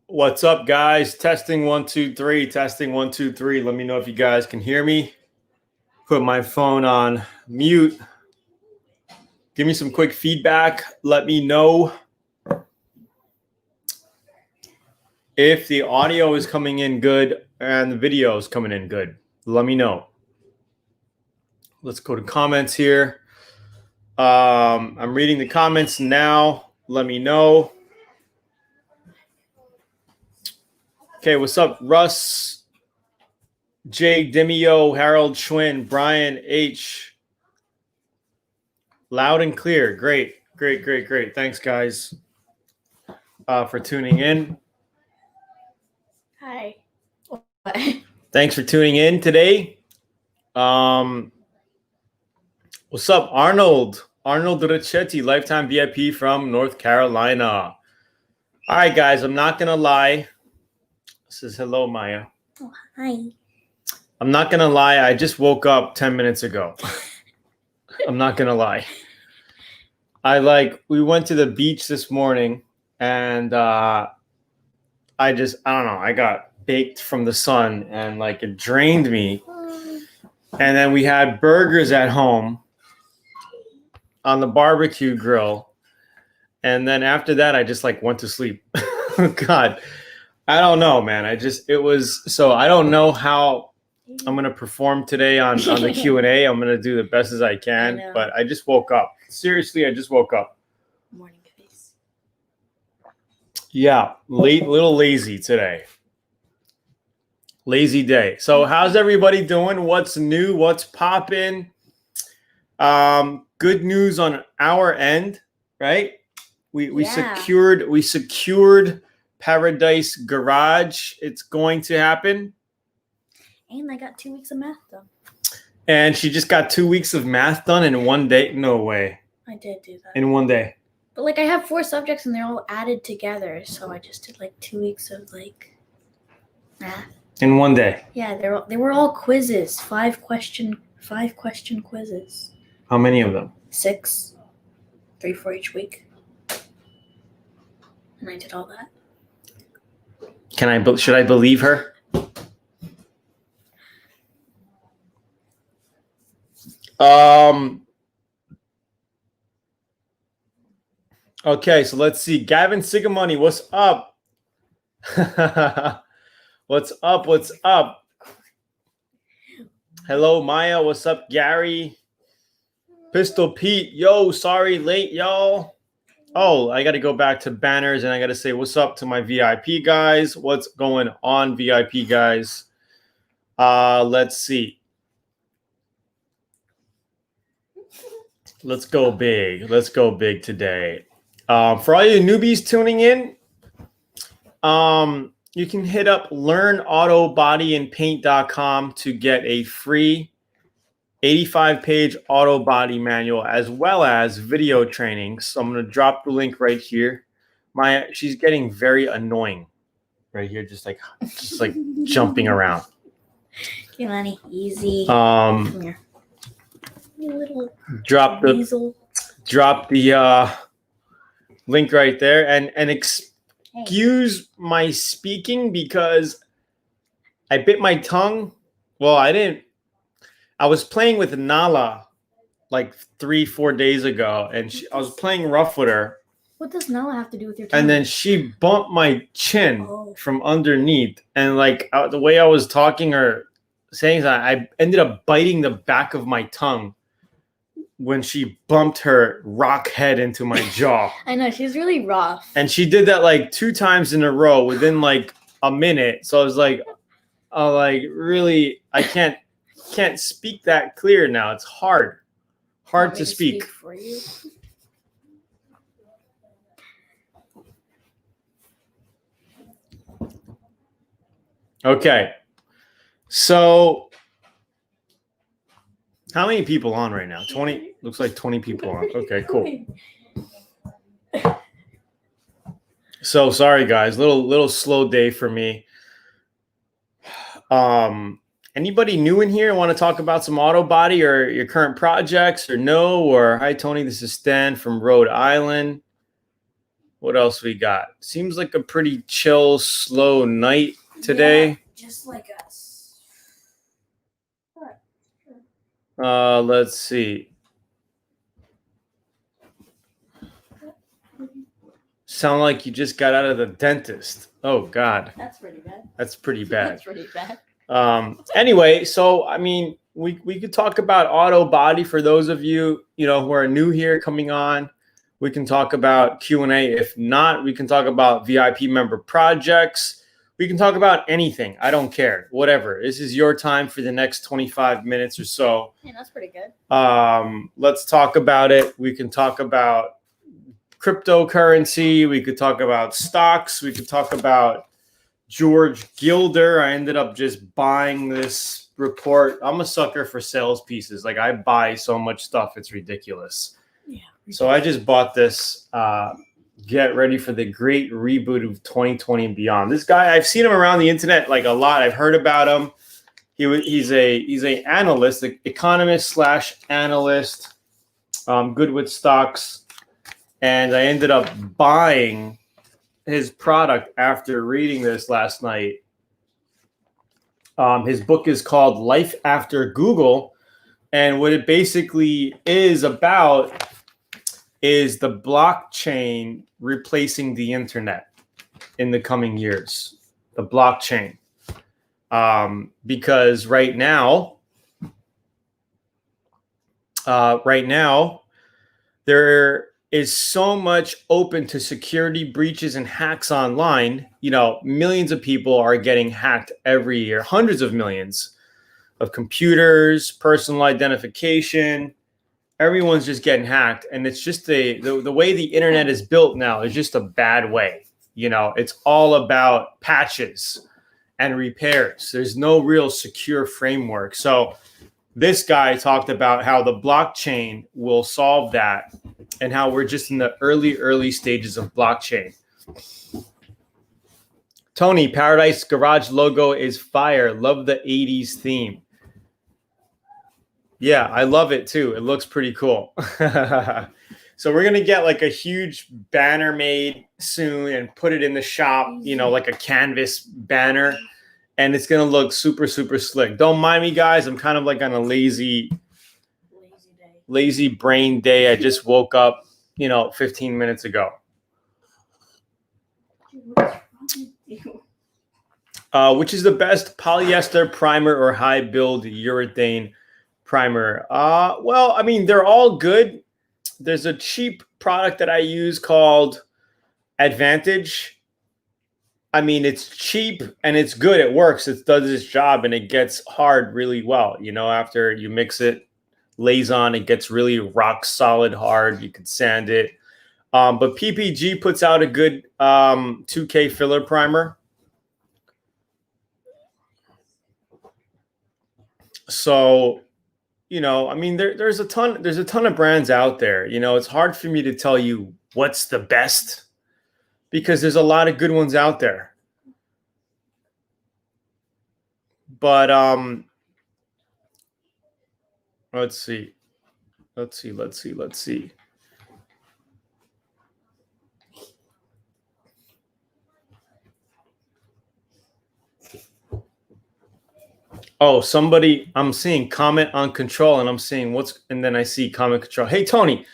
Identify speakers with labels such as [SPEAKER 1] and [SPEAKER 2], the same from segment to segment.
[SPEAKER 1] What's up, guys? Testing 1 2 3. Testing 1 2 3. Let me know if you guys can hear me. Put my phone on mute. Give me some quick feedback. Let me know if the audio is coming in good and the video is coming in good. Let me know. Let's go to comments here. I'm reading the comments now. Let me know. Okay, what's up, Russ, Jay, Demio, Harold, Schwinn, Brian, H. Loud and clear. Great. Thanks, guys, for tuning in.
[SPEAKER 2] Hi.
[SPEAKER 1] Thanks for tuning in today. What's up, Arnold? Arnold Richetti, lifetime VIP from North Carolina. All right, guys, I'm not going to lie. This is hello, Maya.
[SPEAKER 2] Oh, hi.
[SPEAKER 1] I'm not going to lie. I just woke up 10 minutes ago. I'm not going to lie. We went to the beach this morning and I don't know. I got baked from the sun and it drained me. And then we had burgers at home on the barbecue grill. And then after that, I just went to sleep. God, I don't know, man. I don't know how I'm going to perform today on the Q&A. I'm going to do the best as I can, but I just woke up. Seriously, I just woke up.
[SPEAKER 2] Morning face.
[SPEAKER 1] Yeah, little lazy today. Lazy day. So how's everybody doing? What's new? What's popping? Good news on our end, right? We secured Paradise Garage. It's going to happen.
[SPEAKER 2] And I got 2 weeks of math done.
[SPEAKER 1] And she just got 2 weeks of math done in one day? No way.
[SPEAKER 2] I did do that.
[SPEAKER 1] In one day.
[SPEAKER 2] But I have 4 subjects and they're all added together. So I just did 2 weeks of math.
[SPEAKER 1] In one day.
[SPEAKER 2] Yeah, they were all quizzes. 5 question quizzes.
[SPEAKER 1] How many of them?
[SPEAKER 2] 6. 3 for each week. And I did all that.
[SPEAKER 1] Should I believe her? Okay, so let's see. Gavin Sigamoney, what's up? What's up? Hello, Maya. What's up, Gary? Pistol Pete. Yo, sorry, late, y'all. Oh, I got to go back to banners and I got to say what's up to my VIP guys. What's going on, VIP guys? Let's see. Let's go big. Let's go big today. For all you newbies tuning in, you can hit up learnautobodyandpaint.com to get a free 85-page auto body manual as well as video training. So I'm going to drop the link right here. She's getting very annoying right here, just jumping around.
[SPEAKER 2] Okay, Lonnie, easy.
[SPEAKER 1] Come
[SPEAKER 2] here. You little
[SPEAKER 1] drop
[SPEAKER 2] weasel.
[SPEAKER 1] The link right there and excuse my speaking because I bit my tongue. Well, I didn't. I was playing with Nala 3-4 days ago, and I was playing rough with her.
[SPEAKER 2] What does Nala have to do with your tongue?
[SPEAKER 1] And then she bumped my chin from underneath, and the way I was talking or saying that, I ended up biting the back of my tongue when she bumped her rock head into my jaw.
[SPEAKER 2] I know, she's really rough.
[SPEAKER 1] And she did that 2 times in a row within a minute. So I was really, I can't speak that clear now. It's hard to speak.
[SPEAKER 2] For you?
[SPEAKER 1] Okay. So how many people on right now? 20. Looks like 20 people on. Okay, cool. So sorry guys, little slow day for me. Anybody new in here want to talk about some auto body or your current projects or no? Or hi Tony, this is Stan from Rhode Island. What else we got? Seems like a pretty chill, slow night today.
[SPEAKER 2] Yeah, just like us.
[SPEAKER 1] Let's see. Sound like you just got out of the dentist. Oh God.
[SPEAKER 2] That's pretty bad.
[SPEAKER 1] That's pretty bad.
[SPEAKER 2] That's pretty bad.
[SPEAKER 1] Anyway, so I mean, we could talk about auto body for those of you, who are new here coming on. We can talk about Q&A. If not, we can talk about VIP member projects. We can talk about anything. I don't care. Whatever. This is your time for the next 25 minutes or so.
[SPEAKER 2] Yeah, that's pretty good.
[SPEAKER 1] Let's talk about it. We can talk about cryptocurrency. We could talk about stocks. We could talk about George Gilder. I ended up just buying this report. I'm a sucker for sales pieces. Like, I buy so much stuff. It's ridiculous.
[SPEAKER 2] Yeah.
[SPEAKER 1] So I just bought this. Get ready for the great reboot of 2020 and beyond. This guy, I've seen him around the internet like a lot. I've heard about him. He's a analyst, an economist / analyst. Good with stocks. And I ended up buying his product after reading this last night. His book is called Life After Google. And what it basically is about is the blockchain replacing the internet in the coming years. The blockchain. Because right now, there is so much open to security breaches and hacks online. Millions of people are getting hacked every year, hundreds of millions of computers, personal identification. Everyone's just getting hacked. And it's just the way the internet is built now is just a bad way. It's all about patches and repairs. There's no real secure framework. So this guy talked about how the blockchain will solve that and how we're just in the early stages of blockchain. Tony, Paradise Garage logo is fire. Love the 80s theme. Yeah, I love it too. It looks pretty cool. So we're going to get like a huge banner made soon and put it in the shop, like a canvas banner. And it's going to look super, super slick. Don't mind me, guys. I'm kind of like on a lazy brain day. I just woke up, 15 minutes ago. Which is the best polyester primer or high build urethane primer? Well, I mean, they're all good. There's a cheap product that I use called Advantage. I mean, it's cheap and it's good. It works. It does its job and it gets hard really well. After you mix it, lays on, it gets really rock solid hard. You can sand it. But PPG puts out a good 2K filler primer. So, I mean, there's a ton of brands out there. It's hard for me to tell you what's the best because there's a lot of good ones out there. But let's see. Oh, somebody, I'm seeing comment on control and I'm seeing and then I see comment control. Hey, Tony,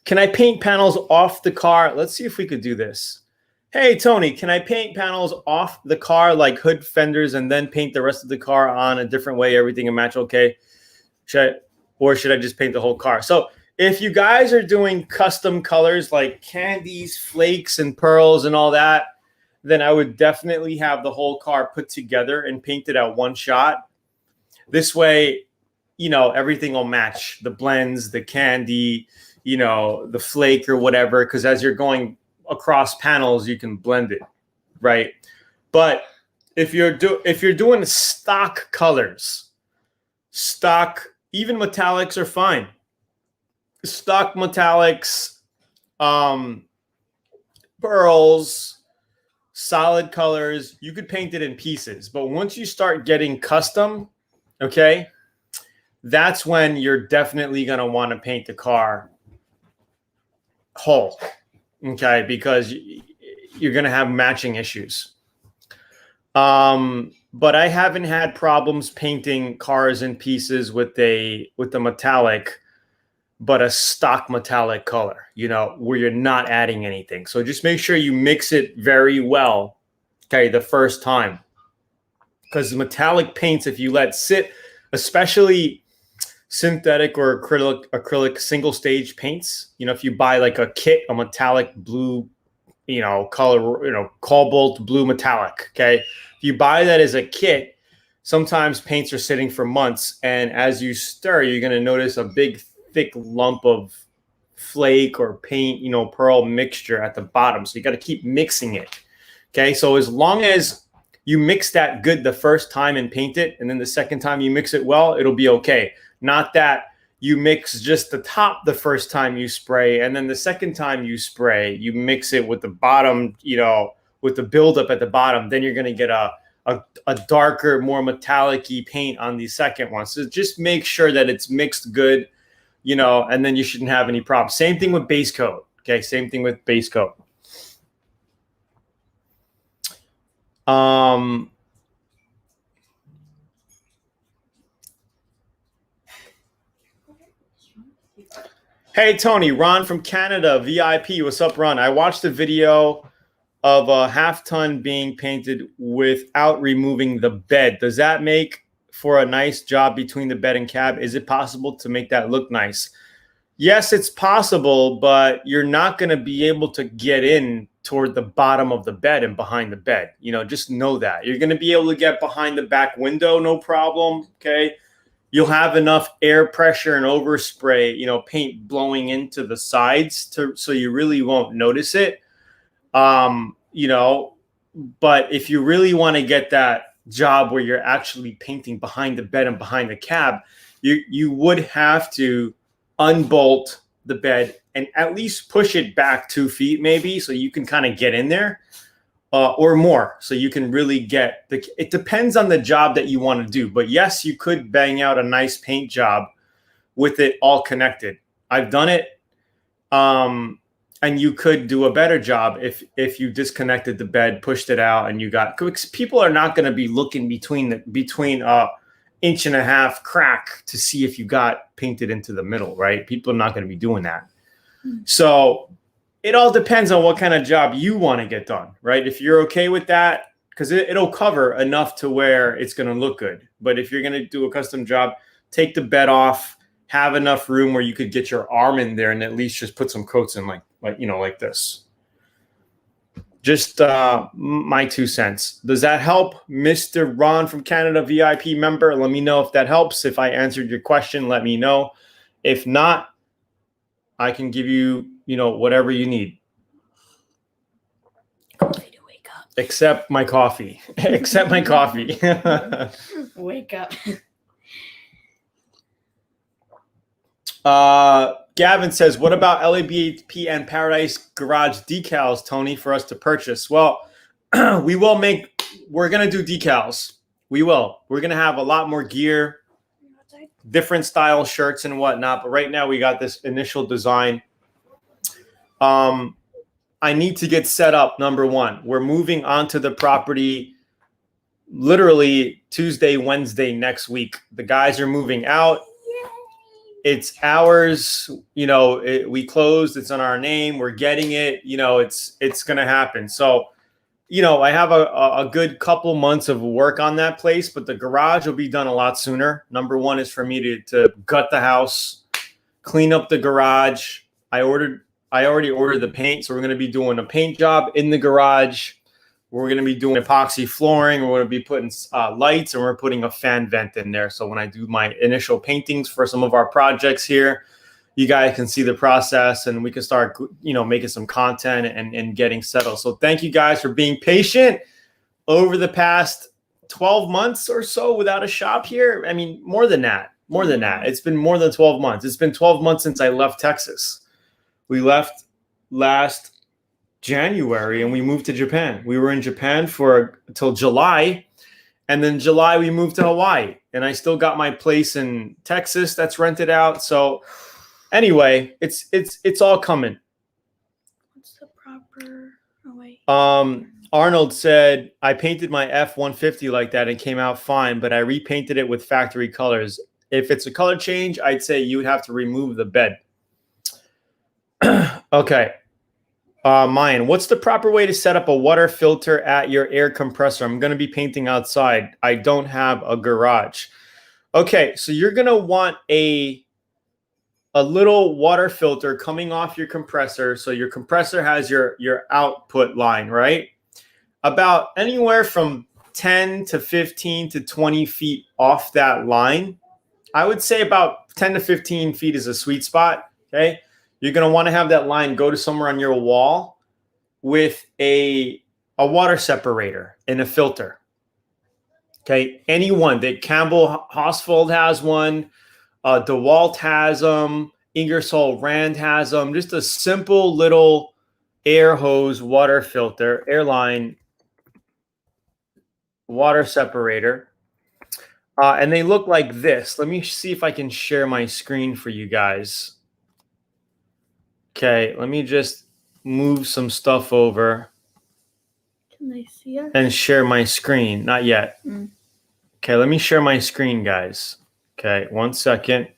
[SPEAKER 1] can I paint panels off the car? Let's see if we could do this. Hey, Tony, can I paint panels off the car like hood, fenders, and then paint the rest of the car on a different way, everything will match okay? Should I just paint the whole car? So if you guys are doing custom colors like candies, flakes, and pearls and all that, then I would definitely have the whole car put together and painted at one shot. This way, everything will match. The blends, the candy, the flake or whatever, because as you're going across panels, you can blend it, right? But if you're doing stock colors, even metallics are fine. Stock metallics, pearls, solid colors, you could paint it in pieces. But once you start getting custom, okay, that's when you're definitely going to want to paint the car whole. okay, because you're going to have matching issues. But I haven't had problems painting cars in pieces with the metallic, but a stock metallic color, you know, where you're not adding anything. So just make sure you mix it very well, okay, the first time. Because metallic paints, if you let sit, especially synthetic or acrylic single stage paints, you know, if you buy like a kit, a metallic blue, you know, color, you know, cobalt blue metallic, okay, if you buy that as a kit, sometimes paints are sitting for months, and as you stir, you're going to notice a big thick lump of flake or paint, you know, pearl mixture at the bottom. So you got to keep mixing it, okay? So as long as you mix that good the first time and paint it, and then the second time you mix it well, it'll be okay. Not that you mix just the top the first time you spray, and then the second time you spray, you mix it with the bottom, you know, with the buildup at the bottom. Then you're going to get a darker, more metallic-y paint on the second one. So just make sure that it's mixed good, you know, and then you shouldn't have any problems. Same thing with base coat, okay? Same thing with base coat. Hey, Tony, Ron from Canada, VIP. What's up, Ron? I watched the video of a half-ton being painted without removing the bed. Does that make for a nice job between the bed and cab? Is it possible to make that look nice? Yes, it's possible, but you're not going to be able to get in toward the bottom of the bed and behind the bed. You know, just know that. You're going to be able to get behind the back window, no problem, okay? You'll have enough air pressure and overspray, you know, paint blowing into the sides so you really won't notice it. You know, but if you really want to get that job where you're actually painting behind the bed and behind the cab, you would have to unbolt the bed and at least push it back 2 feet maybe, so you can kind of get in there, or more, so you can really get it depends on the job that you want to do. But yes, you could bang out a nice paint job with it all connected. I've done it. And you could do a better job if you disconnected the bed, pushed it out, and you got, because people are not going to be looking between 1.5 inch crack to see if you got painted into the middle, right? People are not going to be doing that. So it all depends on what kind of job you want to get done, right? If you're okay with that, because it'll cover enough to where it's going to look good. But if you're going to do a custom job, take the bed off, have enough room where you could get your arm in there and at least just put some coats in like this. Just my 2 cents. Does that help, Mr. Ron from Canada, VIP member? Let me know if that helps. If I answered your question, let me know. If not, I can give you, you know, whatever you need.
[SPEAKER 2] Coffee to wake up.
[SPEAKER 1] Except my coffee. Except my coffee.
[SPEAKER 2] Wake up.
[SPEAKER 1] Gavin says, what about lvlp and Paradise Garage decals, Tony, for us to purchase? Well, we're going to do decals. We're going to have a lot more gear, different style shirts and whatnot. But right now we got this initial design. I need to get set up. Number one, we're moving onto the property literally Tuesday, Wednesday next week. The guys are moving out. It's ours, you know, we closed, it's on our name, we're getting it, you know, it's going to happen. So, you know, I have a good couple months of work on that place, but the garage will be done a lot sooner. Number one is for me to gut the house, clean up the garage. I already ordered the paint, so we're going to be doing a paint job in the garage. We're going to be doing epoxy flooring. We're going to be putting lights, and we're putting a fan vent in there. So when I do my initial paintings for some of our projects here, you guys can see the process, and we can start, you know, making some content and getting settled. So thank you guys for being patient over the past 12 months or so without a shop here. I mean, more than that. It's been more than 12 months. It's been 12 months since I left Texas. We left last January and we moved to Japan. We were in Japan till July, and then July we moved to Hawaii, and I still got my place in Texas that's rented out. So anyway, it's all coming.
[SPEAKER 2] What's the
[SPEAKER 1] Arnold said, I painted my F-150 like that and came out fine, but I repainted it with factory colors. If it's a color change, I'd say you would have to remove the bed. Okay. Mayan, what's the proper way to set up a water filter at your air compressor? I'm going to be painting outside. I don't have a garage. Okay, so you're going to want a little water filter coming off your compressor. So your compressor has your output line, right? About anywhere from 10 to 15 to 20 feet off that line. I would say about 10 to 15 feet is a sweet spot, okay? You're going to want to have that line go to somewhere on your wall with a water separator and a filter. Okay, anyone that Campbell Hosfold has one, DeWalt has them, Ingersoll Rand has them. Just a simple little air hose water filter, airline water separator. And they look like this. Let me see if I can share my screen for you guys. Okay, let me just move some stuff over.
[SPEAKER 2] Can I see us?
[SPEAKER 1] And share my screen. Not yet. Okay, let me share my screen, guys. Okay, 1 second.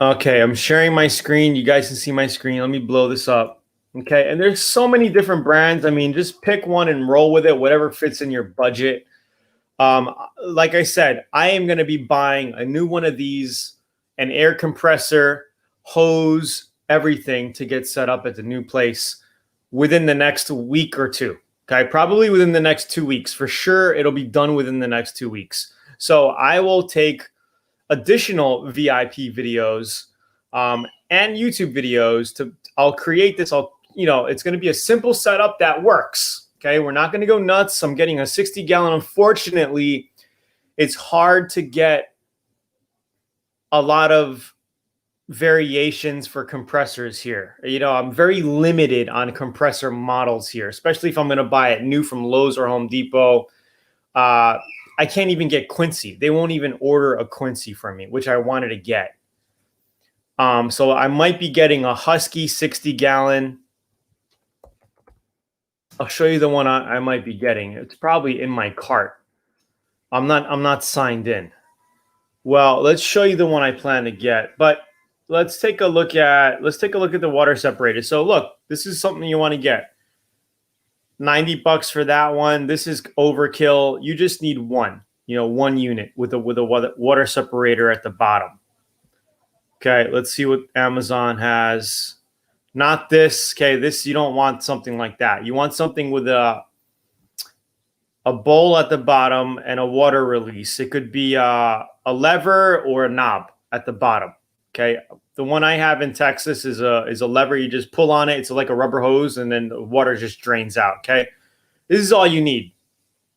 [SPEAKER 1] Okay, I'm sharing my screen. You guys can see my screen. Let me blow this up. Okay, and there's so many different brands. I mean, just pick one and roll with it, whatever fits in your budget. Like I said, I am going to be buying a new one of these, an air compressor, hose, everything to get set up at the new place within the next week or two. Okay, probably within the next 2 weeks. For sure, it'll be done within the next 2 weeks. So I will take additional VIP videos and YouTube videos I'll create this. It's going to be a simple setup that works. Okay, we're not going to go nuts. I'm getting a 60-gallon. Unfortunately, it's hard to get a lot of variations for compressors here. I'm very limited on compressor models here, especially if I'm going to buy it new from Lowe's or Home Depot. I can't even get Quincy. They won't even order a Quincy for me, which I wanted to get. So I might be getting a Husky 60-gallon. I'll show you the one I might be getting. It's probably in my cart. I'm not signed in. Well, let's show you the one I plan to get. But let's take a look at the water separator. So look, this is something you want to get. $90 for that one. This is overkill. You just need one unit with a water separator at the bottom. Okay, let's see what Amazon has. Not this. Okay, this, you don't want something like that. You want something with a bowl at the bottom and a water release. It could be a lever or a knob at the bottom. Okay, the one I have in Texas is a lever. You just pull on it. It's like a rubber hose, and then the water just drains out. Okay, this is all you need.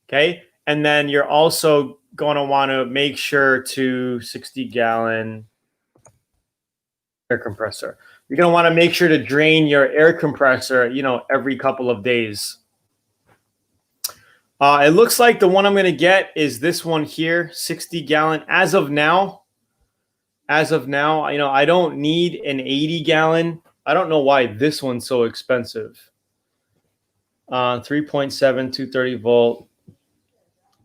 [SPEAKER 1] Okay, and then you're also going to want to make sure to 60-gallon air compressor. You're going to want to make sure to drain your air compressor, every couple of days. It looks like the one I'm going to get is this one here, 60-gallon. As of now, I don't need an 80-gallon. I don't know why this one's so expensive. 3.7, 230 volt,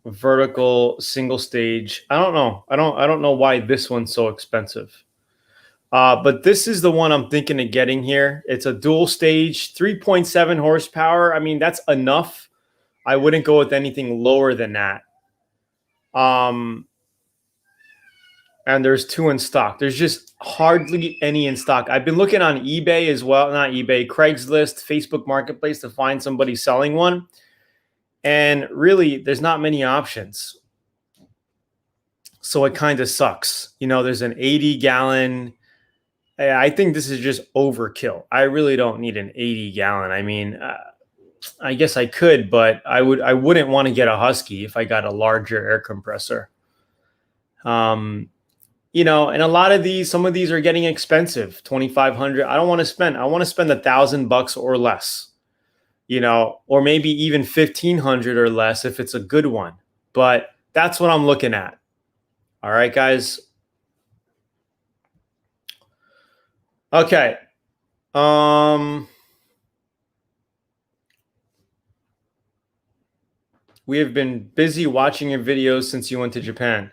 [SPEAKER 1] vertical, single stage. I don't know. I don't know why this one's so expensive. But this is the one I'm thinking of getting here. It's a dual stage, 3.7 horsepower. I mean, that's enough. I wouldn't go with anything lower than that. And there's two in stock. There's just hardly any in stock. I've been looking on eBay as well. Not eBay, Craigslist, Facebook Marketplace to find somebody selling one. And really, there's not many options. So it kind of sucks. There's an 80-gallon. I think this is just overkill. I really don't need an 80-gallon. I mean, I guess I could, but I wouldn't want to get a Husky if I got a larger air compressor. And a lot of some of these are getting expensive, $2,500. I want to spend $1,000 or less, or maybe even $1,500 or less if it's a good one. But that's what I'm looking at. All right, guys. Okay. We have been busy watching your videos since you went to Japan.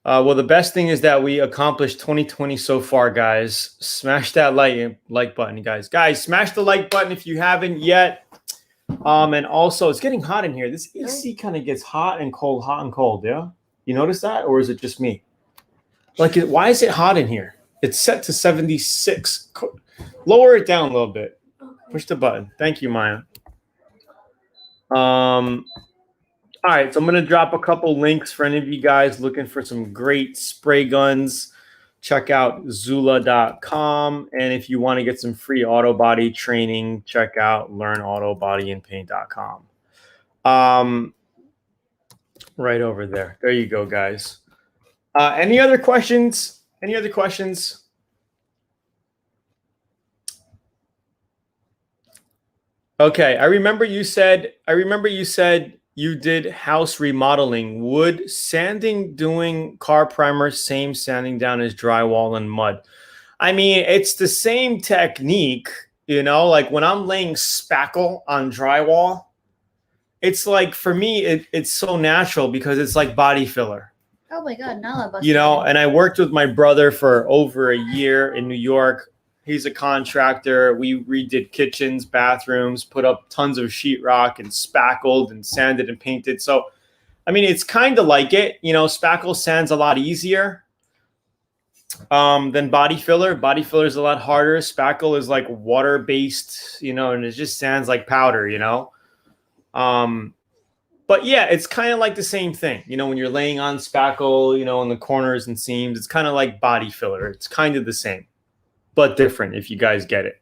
[SPEAKER 1] Well, the best thing is that we accomplished 2020 so far, guys. Smash that like button, guys. Guys, smash the like button if you haven't yet. And also, it's getting hot in here. This AC kind of gets hot and cold, yeah? You notice that? Or is it just me? Like, why is it hot in here? It's set to 76. Lower it down a little bit.
[SPEAKER 2] Okay.
[SPEAKER 1] Push the button. Thank you, Maya. All right, so I'm going to drop a couple links for any of you guys looking for some great spray guns. Check out Zoolaa.com. And if you want to get some free auto body training, check out learnautobodyandpaint.com. Right over there. There you go, guys. Any other questions? Any other questions? Okay, I remember you said you did house remodeling. Would sanding doing car primer same sanding down as drywall and mud? I mean, it's the same technique, you know, like when I'm laying spackle on drywall, it's like, for me, it's so natural because it's like body filler.
[SPEAKER 2] Oh my God, now that
[SPEAKER 1] You know, and I worked with my brother for over a year in New York. He's a contractor. We redid kitchens, bathrooms, put up tons of sheetrock and spackled and sanded and painted. So, I mean, it's kind of like it. You know, spackle sand's a lot easier than body filler. Body filler is a lot harder. Spackle is like water-based, you know, and it just sands like powder, you know. But yeah, it's kind of like the same thing. You know, when you're laying on spackle, you know, on the corners and seams, it's kind of like body filler. It's kind of the same, but different, if you guys get it.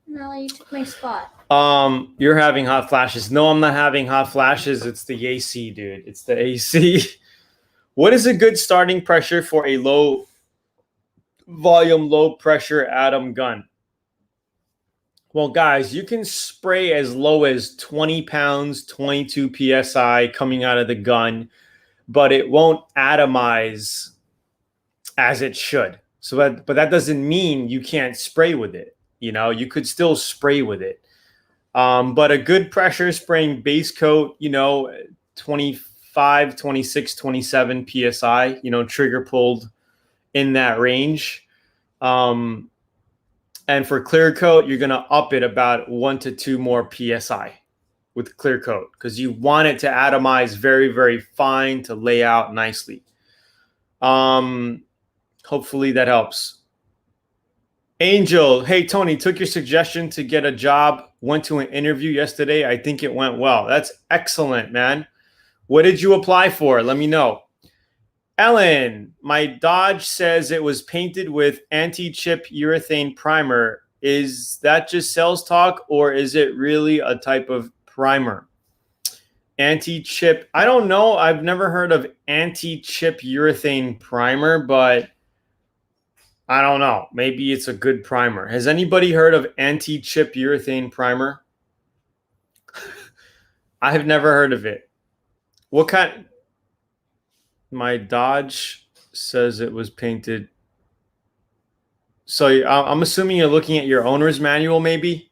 [SPEAKER 2] No, you took my spot.
[SPEAKER 1] You're having hot flashes. No, I'm not having hot flashes. It's the AC, dude. It's the AC. What is a good starting pressure for a low volume, low pressure atom gun? Well, guys, you can spray as low as 20 pounds, 22 PSI coming out of the gun, but it won't atomize as it should. So, but that doesn't mean you can't spray with it. You know, you could still spray with it. But a good pressure spraying base coat, you know, 25, 26, 27 PSI, you know, trigger pulled in that range. And for clear coat, you're going to up it about 1 to 2 more PSI with clear coat because you want it to atomize very, very fine to lay out nicely. Hopefully that helps. Angel, hey, Tony, took your suggestion to get a job. Went to an interview yesterday. I think it went well. That's excellent, man. What did you apply for? Let me know. Ellen, my Dodge says it was painted with anti-chip urethane primer. Is that just sales talk or is it really a type of primer? Anti-chip, I don't know. I've never heard of anti-chip urethane primer, but I don't know. Maybe it's a good primer. Has anybody heard of anti-chip urethane primer? I have never heard of it. What kind? My Dodge says it was painted. So I'm assuming you're looking at your owner's manual, maybe?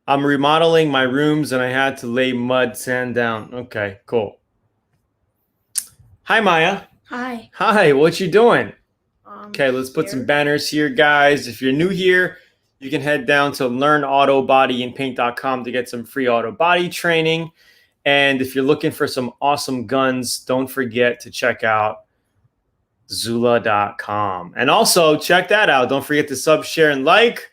[SPEAKER 1] I'm remodeling my rooms and I had to lay mud sand down. Okay, cool. Hi, Maya.
[SPEAKER 2] Hi.
[SPEAKER 1] Hi, what you doing? Okay, let's put some banners here, guys. If you're new here, you can head down to learnautobodyandpaint.com to get some free auto body training. And if you're looking for some awesome guns, don't forget to check out Zoolaa.com. And also, check that out. Don't forget to sub, share, and like.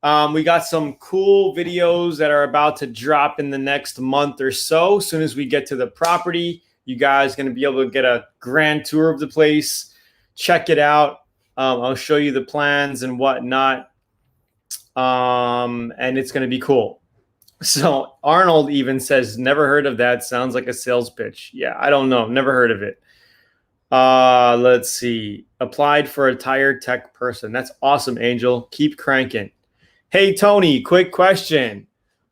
[SPEAKER 1] We got some cool videos that are about to drop in the next month or so. As soon as we get to the property, you guys are going to be able to get a grand tour of the place. Check it out. I'll show you the plans and whatnot. And it's going to be cool. So Arnold even says, never heard of that. Sounds like a sales pitch. Yeah, I don't know. Never heard of it. Let's see. Applied for a tire tech person. That's awesome, Angel. Keep cranking. Hey, Tony, quick question.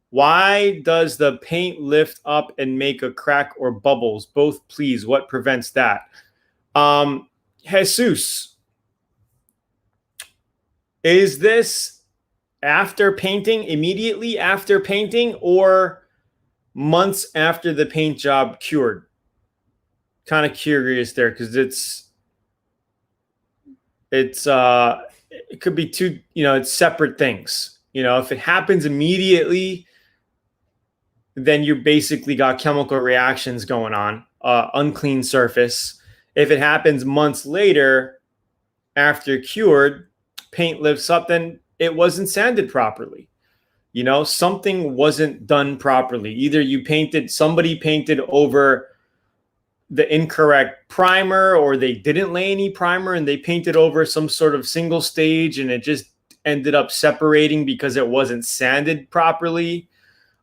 [SPEAKER 1] Why does the paint lift up and make a crack or bubbles? Both, please. What prevents that? Jesus, is this after painting, immediately after painting, or months after the paint job cured? Kind of curious there, because it could be two, it's separate things. If it happens immediately, then you basically got chemical reactions going on, unclean surface. If it happens months later after cured, paint lifts up, then it wasn't sanded properly. Something wasn't done properly. Either somebody painted over the incorrect primer, or they didn't lay any primer and they painted over some sort of single stage and it just ended up separating because it wasn't sanded properly.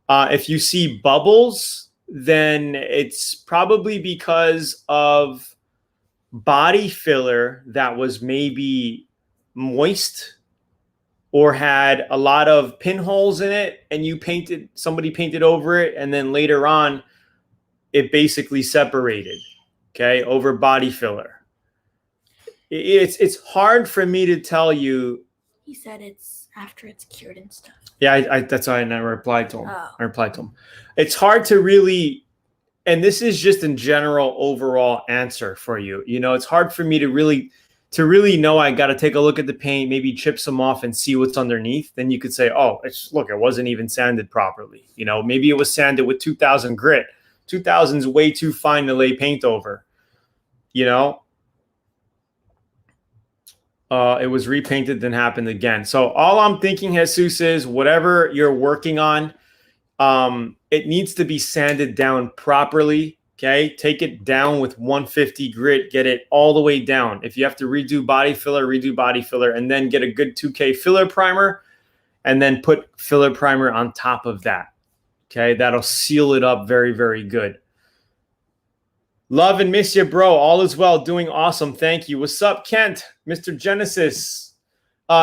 [SPEAKER 1] If you see bubbles, then it's probably because of body filler that was maybe moist or had a lot of pinholes in it, and somebody painted over it, and then later on it basically separated, okay, over body filler. It's hard for me to tell you.
[SPEAKER 2] He said it's after it's cured and stuff.
[SPEAKER 1] Yeah, that's why I never replied to him. I replied to him. It's hard to really, and this is just a general overall answer for you. It's hard for me to really know. I got to take a look at the paint, maybe chip some off and see what's underneath. Then you could say, oh, look, it wasn't even sanded properly. Maybe it was sanded with 2000 grit. 2000 is way too fine to lay paint over. It was repainted, then happened again. So all I'm thinking, Jesus, is whatever you're working on, it needs to be sanded down properly. Okay, take it down with 150 grit, get it all the way down. If you have to redo body filler, and then get a good 2K filler primer, and then put filler primer on top of that. Okay, that'll seal it up very, very good. Love and miss you, bro. All is well. Doing awesome. Thank you. What's up, Kent? Mr. Genesis.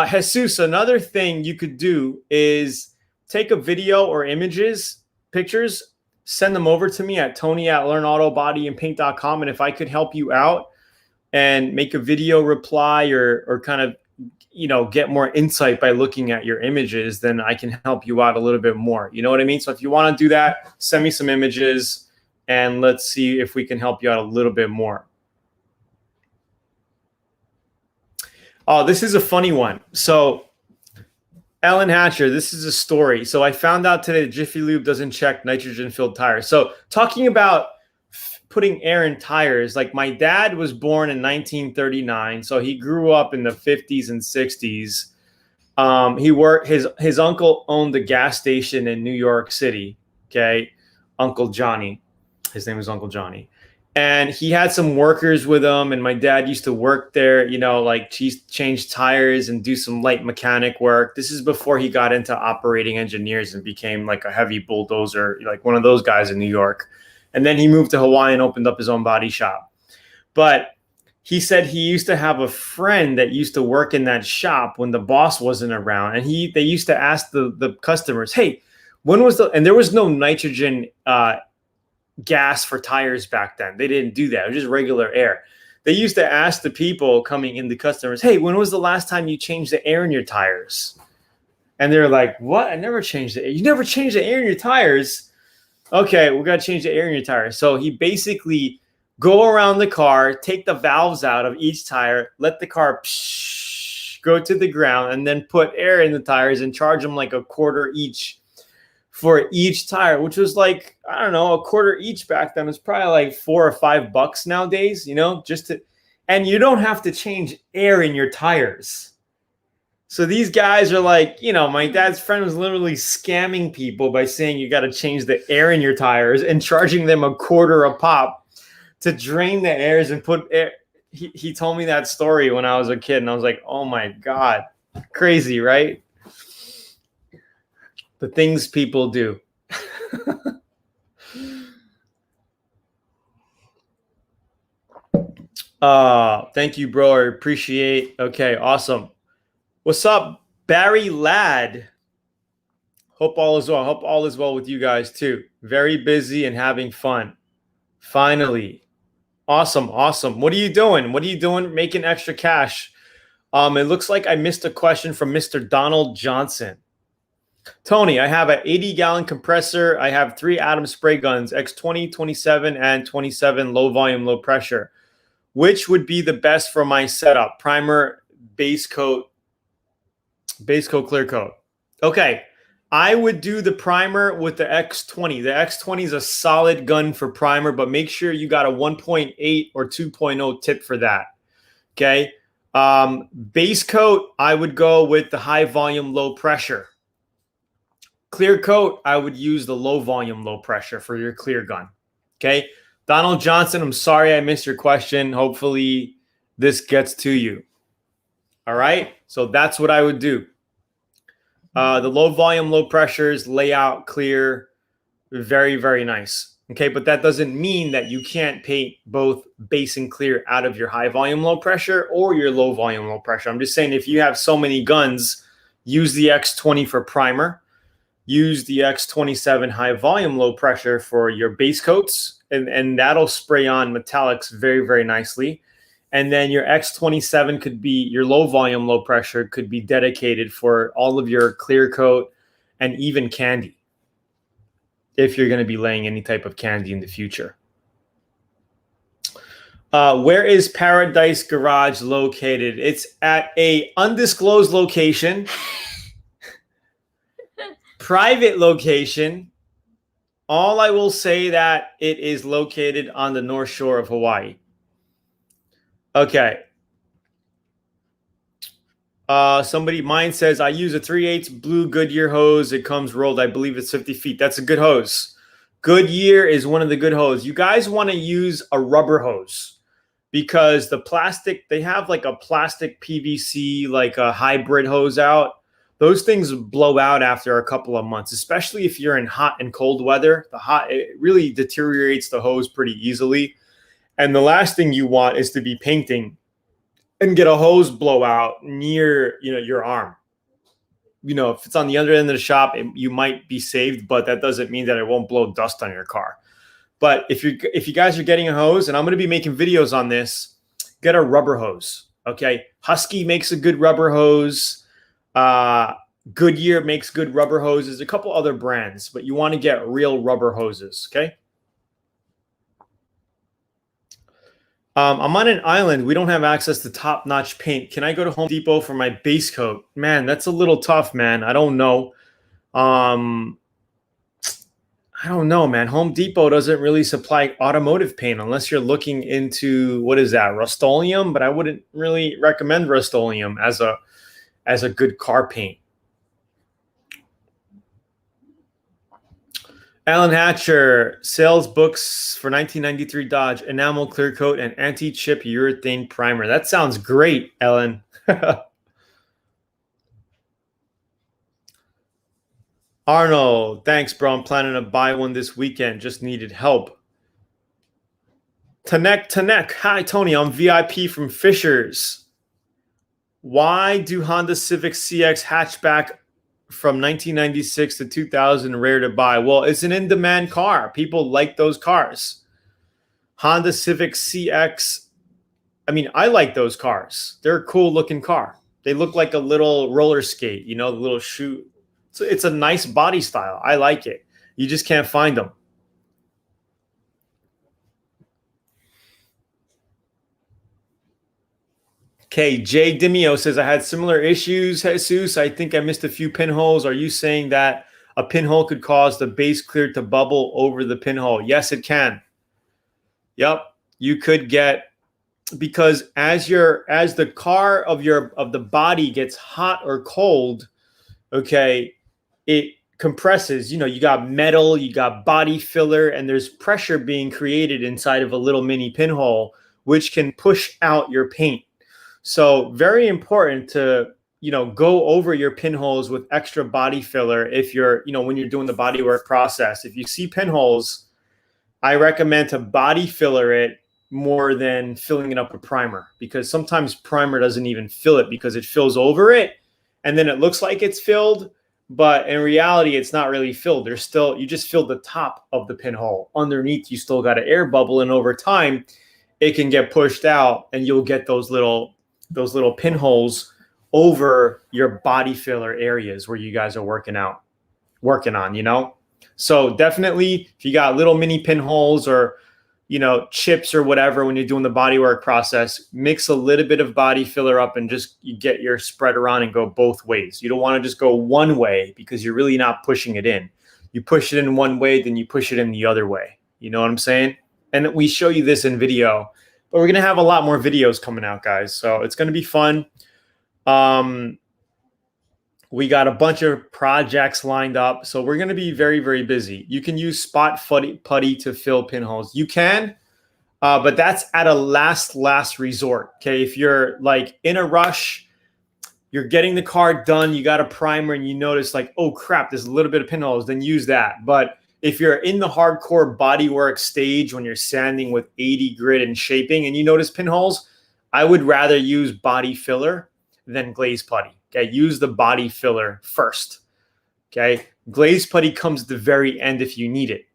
[SPEAKER 1] Jesus, another thing you could do is take a video or pictures, send them over to me at tony@learnautobodyandpaint.com. And if I could help you out and make a video reply or kind of, get more insight by looking at your images, then I can help you out a little bit more. You know what I mean? So if you want to do that, send me some images and let's see if we can help you out a little bit more. Oh, this is a funny one. So Ellen Hatcher, this is a story. So I found out today that Jiffy Lube doesn't check nitrogen-filled tires. So talking about putting air in tires, like my dad was born in 1939, so he grew up in the 50s and 60s. His uncle owned a gas station in New York City. Okay, Uncle Johnny, his name was Uncle Johnny, and he had some workers with him. And my dad used to work there, change tires and do some light mechanic work. This is before he got into operating engineers and became like a heavy bulldozer, like one of those guys in New York. And then he moved to Hawaii and opened up his own body shop. But he said he used to have a friend that used to work in that shop when the boss wasn't around. And they used to ask the customers, hey, and there was no nitrogen gas for tires back then. They didn't do that. It was just regular air. They used to ask the people coming in, the customers, hey, when was the last time you changed the air in your tires? And they're like, what? I never changed the air. You never changed the air in your tires? Okay, we got to change the air in your tires. So he basically go around the car, take the valves out of each tire, let the car go to the ground, and then put air in the tires and charge them like a quarter each for each tire, which was like, I don't know, a quarter each back then. It's probably like $4 or $5 nowadays, and you don't have to change air in your tires. So these guys are like, my dad's friend was literally scamming people by saying you got to change the air in your tires and charging them a quarter a pop to drain the airs and put air. He told me that story when I was a kid, and I was like, oh my God, crazy, right? The things people do. Thank you, bro. I appreciate. Okay, awesome. What's up, Barry Ladd? Hope all is well. Hope all is well with you guys too. Very busy and having fun. Finally. Awesome. What are you doing? Making extra cash? It looks like I missed a question from Mr. Donald Johnson. Tony, I have an 80-gallon compressor. I have 3 Atom spray guns, X20, 27, and 27 low volume, low pressure. Which would be the best for my setup? Primer, base coat, clear coat. Okay, I would do the primer with the X20. The X20 is a solid gun for primer, but make sure you got a 1.8 or 2.0 tip for that. Okay, base coat, I would go with the high volume, low pressure. Clear coat, I would use the low volume, low pressure for your clear gun. Okay, Donald Johnson, I'm sorry I missed your question. Hopefully this gets to you. All right, so that's what I would do. The low volume, low pressures, layout, clear, very, very nice. Okay, but that doesn't mean that you can't paint both base and clear out of your high volume, low pressure or your low volume, low pressure. I'm just saying if you have so many guns, use the X20 for primer, use the X27 high volume, low pressure for your base coats, and that'll spray on metallics very, very nicely. And then your X27 could be your low volume, low pressure could be dedicated for all of your clear coat and even candy, if you're going to be laying any type of candy in the future. Where is Paradise Garage located? It's at a undisclosed location, private location. All I will say that it is located on the North Shore of Hawaii. Okay. Mine says, I use a 3/8 blue Goodyear hose. It comes rolled. I believe it's 50 feet. That's a good hose. Goodyear is one of the good hoses. You guys want to use a rubber hose because the plastic, they have like a plastic PVC, like a hybrid hose out. Those things blow out after a couple of months, especially if you're in hot and cold weather. It really deteriorates the hose pretty easily. And the last thing you want is to be painting and get a hose blowout near, your arm. If it's on the other end of the shop, you might be saved, but that doesn't mean that it won't blow dust on your car. But if you guys are getting a hose, and I'm going to be making videos on this, get a rubber hose. Okay, Husky makes a good rubber hose. Goodyear makes good rubber hoses. A couple other brands, but you want to get real rubber hoses. Okay. I'm on an island. We don't have access to top-notch paint. Can I go to Home Depot for my base coat? Man, that's a little tough, man. I don't know. I don't know, man. Home Depot doesn't really supply automotive paint unless you're looking into, what is that, Rust-Oleum? But I wouldn't really recommend Rust-Oleum as a good car paint. Alan Hatcher, sales books for 1993 Dodge, enamel clear coat, and anti-chip urethane primer. That sounds great, Ellen. Arnold, thanks, bro. I'm planning to buy one this weekend. Just needed help. Tanek. Hi, Tony. I'm VIP from Fishers. Why do Honda Civic CX hatchback from 1996 to 2000 rare to buy? Well, it's an in-demand car. People like those cars. Honda Civic CX. I mean, I like those cars. They're a cool looking car. They look like a little roller skate, the little shoe. So it's a nice body style. I like it. You just can't find them. Okay, Jay Dimio says, I had similar issues, Jesus. I think I missed a few pinholes. Are you saying that a pinhole could cause the base clear to bubble over the pinhole? Yes, it can. Yep, you could get, because as the car of the body gets hot or cold, okay, it compresses. You got metal, you got body filler, and there's pressure being created inside of a little mini pinhole, which can push out your paint. So very important to, go over your pinholes with extra body filler if you're, when you're doing the bodywork process. If you see pinholes, I recommend to body filler it more than filling it up with primer, because sometimes primer doesn't even fill it because it fills over it and then it looks like it's filled, but in reality, it's not really filled. You just filled the top of the pinhole. Underneath, you still got an air bubble, and over time, it can get pushed out and you'll get those little pinholes over your body filler areas where you guys are working on, you know? So definitely if you got little mini pinholes or, you know, chips or whatever, when you're doing the body work process, mix a little bit of body filler up and just you get your spreader on and go both ways. You don't want to just go one way because you're really not pushing it in. You push it in one way, then you push it in the other way. You know what I'm saying? And we show you this in video, but we're going to have a lot more videos coming out, guys. So it's going to be fun. We got a bunch of projects lined up. So we're going to be very, very busy. You can use spot putty to fill pinholes. You can, but that's at a last resort. Okay. If you're like in a rush, you're getting the car done, you got a primer and you notice like, oh crap, there's a little bit of pinholes, then use that. But if you're in the hardcore bodywork stage when you're sanding with 80 grit and shaping and you notice pinholes, I would rather use body filler than glaze putty. Okay, use the body filler first. Okay, glaze putty comes at the very end if you need it.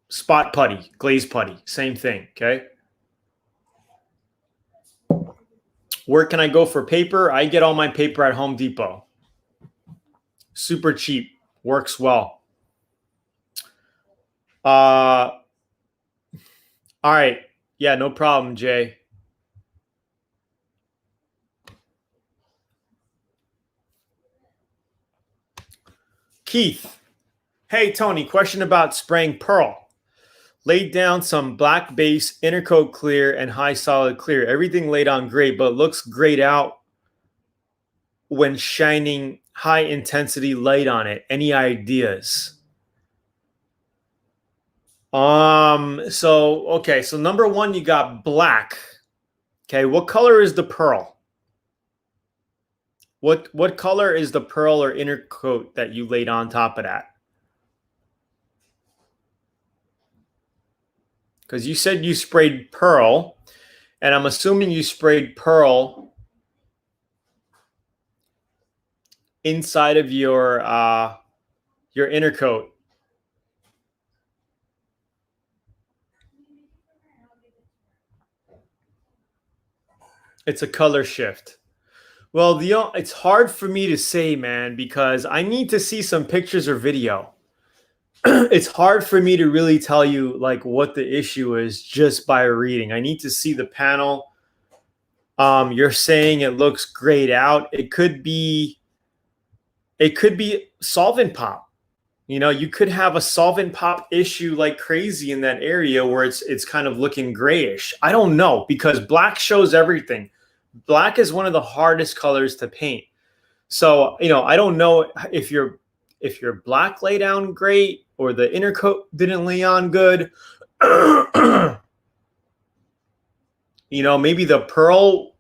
[SPEAKER 1] Spot putty, glaze putty, same thing. Okay. Where can I go for paper? I get all my paper at Home Depot. Super cheap, works well. All right. Yeah, no problem, Jay. Keith. Hey, Tony, question about spraying pearl. Laid down some black base, inner coat clear, and high solid clear. Everything laid on great, but looks grayed out when shining high intensity light on it. Any ideas? So number one, you got black. Okay, what color is the pearl? What color is the pearl or inner coat that you laid on top of that? Because you said you sprayed pearl, and I'm assuming you sprayed pearl inside of your inner coat. It's a color shift. Well, it's hard for me to say, man, because I need to see some pictures or video. It's hard for me to really tell you like what the issue is just by reading. I need to see the panel. You're saying it looks grayed out. It could be solvent pop. You know, you could have a solvent pop issue like crazy in that area where it's kind of looking grayish. I don't know, because black shows everything. Black is one of the hardest colors to paint. So, you know, I don't know if your black lay down great or the inner coat didn't lay on good. You know, maybe the pearl,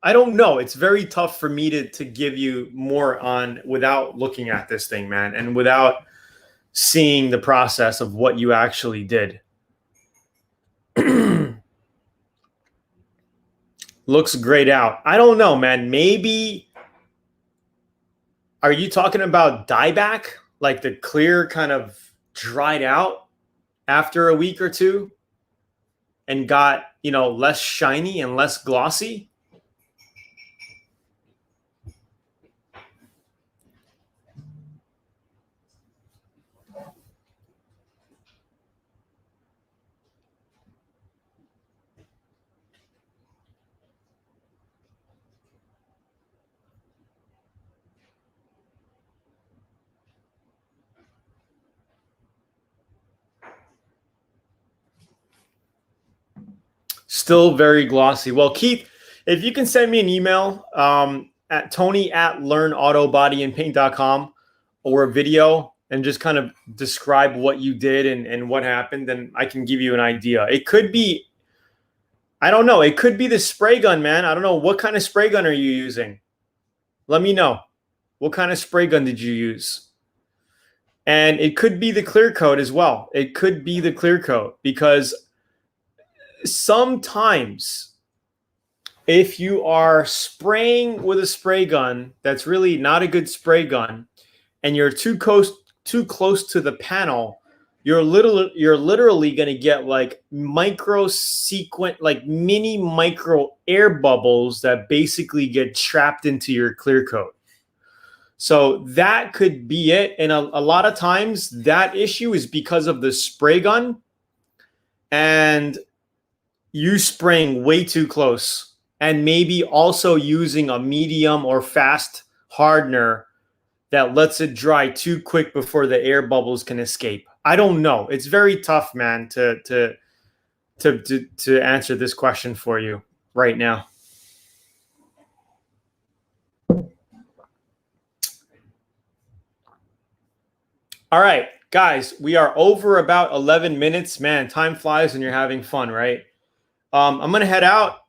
[SPEAKER 1] I don't know. It's very tough for me to give you more on without looking at this thing, man, and without seeing the process of what you actually did. Looks grayed out. I don't know, man. Maybe, are you talking about dieback? Like the clear kind of dried out after a week or two and got, you know, less shiny and less glossy? Still very glossy. Well, Keith, if you can send me an email at tony@learnautobodyandpaint.com or a video and just kind of describe what you did and what happened, then I can give you an idea. It could be, I don't know. It could be the spray gun, man. I don't know. What kind of spray gun are you using? Let me know. What kind of spray gun did you use? And it could be the clear coat as well. It could be the clear coat, because sometimes if you are spraying with a spray gun that's really not a good spray gun and you're too close to the panel, you're literally going to get like like mini micro air bubbles that basically get trapped into your clear coat. So that could be it. And a lot of times that issue is because of the spray gun and you spraying way too close, and maybe also using a medium or fast hardener that lets it dry too quick before the air bubbles can escape. I don't know. It's very tough, man, to answer this question for you right now. All right, guys, we are over about 11 minutes. Man, time flies when you're having fun, right? I'm going to head out.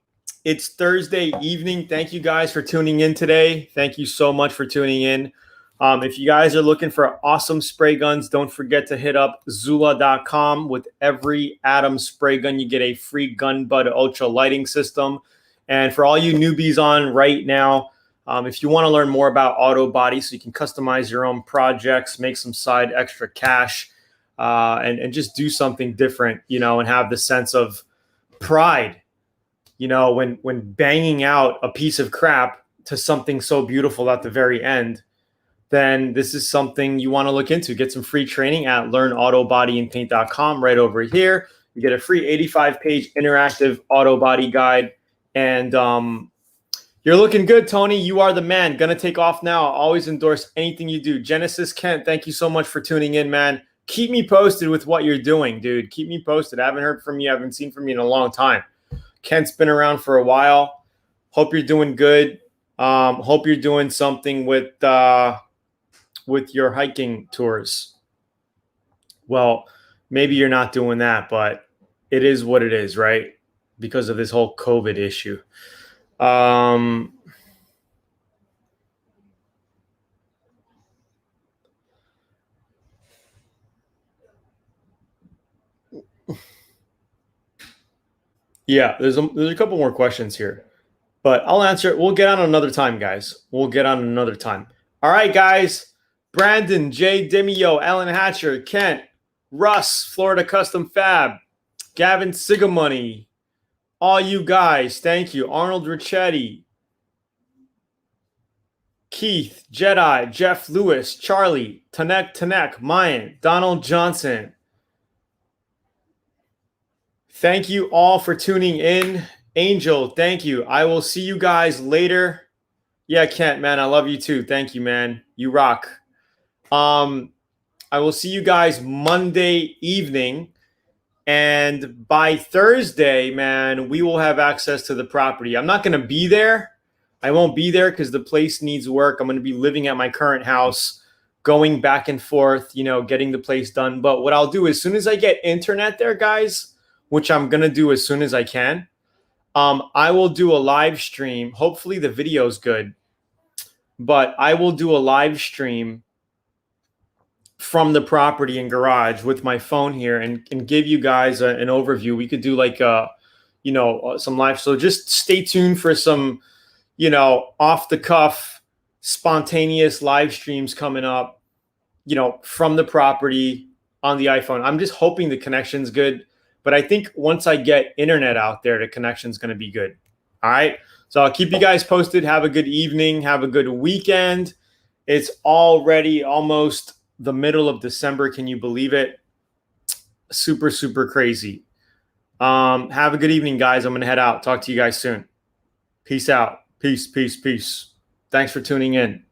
[SPEAKER 1] It's Thursday evening. Thank you guys for tuning in today. Thank you so much for tuning in. If you guys are looking for awesome spray guns, don't forget to hit up Zoolaa.com. With every Atom spray gun, you get a free Gun Bud Ultra lighting system. And for all you newbies on right now, if you want to learn more about auto body so you can customize your own projects, make some side extra cash, and just do something different, and have the sense of pride, when banging out a piece of crap to something so beautiful at the very end, then this is something you want to look into. Get some free training at learnautobodyandpaint.com right over here. You get a free 85-page interactive auto body guide. And you're looking good, Tony. You are the man. Gonna take off now. I'll always endorse anything you do. Genesis Kent, thank you so much for tuning in, man. Keep me posted with what you're doing, dude. Keep me posted. I haven't heard from you. I haven't seen from you in a long time. Kent's been around for a while. Hope you're doing good. Hope you're doing something with your hiking tours. Well, maybe you're not doing that, but it is what it is, right? Because of this whole COVID issue. Yeah, there's a couple more questions here, but I'll answer it. We'll get on another time, guys. We'll get on another time. All right, guys. Brandon, Jay Demio, Alan Hatcher, Kent, Russ, Florida Custom Fab, Gavin Sigamoney, all you guys, thank you. Arnold Ricchetti, Keith, Jedi, Jeff Lewis, Charlie, Tanek, Mayan, Donald Johnson. Thank you all for tuning in. Angel, thank you. I will see you guys later. Yeah, Kent, man, I love you too. Thank you, man. You rock. I will see you guys Monday evening. And by Thursday, man, we will have access to the property. I'm not going to be there. I won't be there because the place needs work. I'm going to be living at my current house, going back and forth, getting the place done. But what I'll do as soon as I get internet there, guys, which I'm going to do as soon as I can, I will do a live stream. Hopefully the video is good, but I will do a live stream from the property and garage with my phone here and give you guys an overview. We could do like, some live. So just stay tuned for some, off the cuff, spontaneous live streams coming up, from the property on the iPhone. I'm just hoping the connection's good, but I think once I get internet out there, the connection's going to be good. All right. So I'll keep you guys posted. Have a good evening. Have a good weekend. It's already almost the middle of December. Can you believe it? Super, super crazy. Have a good evening, guys. I'm going to head out. Talk to you guys soon. Peace out. Peace, peace, peace. Thanks for tuning in.